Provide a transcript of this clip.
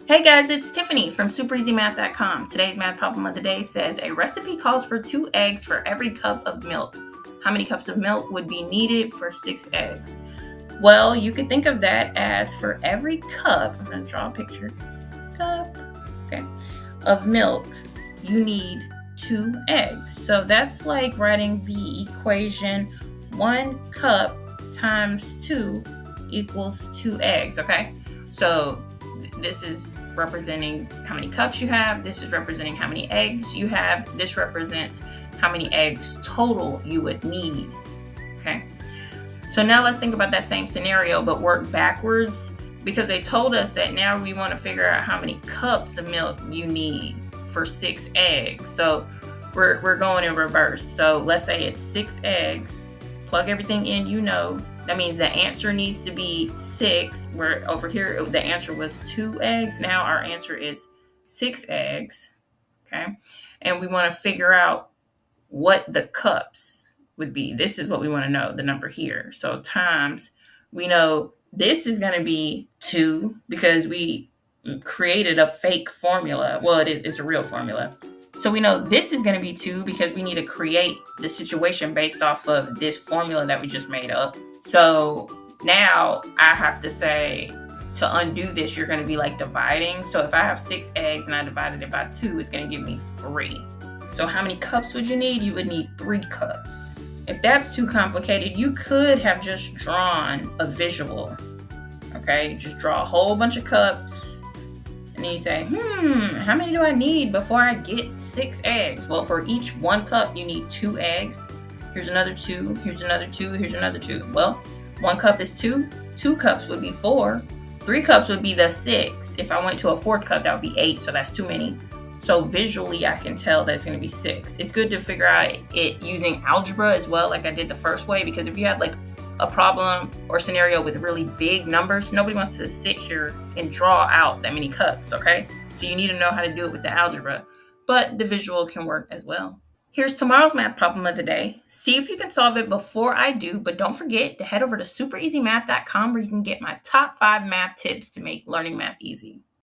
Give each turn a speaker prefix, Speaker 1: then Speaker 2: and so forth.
Speaker 1: Hey guys, it's Tiffany from supereasymath.com. Today's math problem of the day says a recipe calls for 2 eggs for every cup of milk. How many cups of milk would be needed for 6 eggs? Well, you could think of that as for every cup, I'm going to draw a picture, cup, okay, of milk, you need 2 eggs. So that's like writing the equation 1 cup times 2 equals 2 eggs, okay? So this is representing how many cups you have. This is representing how many eggs you have. This represents how many eggs total you would need. Okay. So now let's think about that same scenario, but work backwards because they told us that now we want to figure out how many cups of milk you need for 6 eggs. So we're going in reverse. So let's say it's 6 eggs. Plug everything in, that means the answer needs to be 6. Where over here, the answer was 2 eggs. Now our answer is 6 eggs. Okay. And we want to figure out what the cups would be. This is what we want to know, the number here. So times, we know this is going to be 2 because we created a fake formula. Well, it's a real formula. So we know this is going to be 2 because we need to create the situation based off of this formula that we just made up. So now I have to say, to undo this, you're going to be like dividing. So if I have 6 eggs and I divided it by 2, it's going to give me 3. So how many cups would you need? You would need 3 cups. If that's too complicated, you could have just drawn a visual. Okay, just draw a whole bunch of cups. And then you say, how many do I need before I get 6 eggs? Well, for each 1 cup, you need 2 eggs. Here's another 2, here's another 2, here's another 2. Well, 1 cup is 2, 2 cups would be 4, 3 cups would be the 6. If I went to a 4th cup, that would be 8, so that's too many. So visually, I can tell that it's going to be 6. It's good to figure out it using algebra as well, like I did the first way, because if you have like a problem or scenario with really big numbers, nobody wants to sit here and draw out that many cups, okay? So you need to know how to do it with the algebra, but the visual can work as well. Here's tomorrow's math problem of the day. See if you can solve it before I do, but don't forget to head over to supereasymath.com where you can get my top 5 math tips to make learning math easy.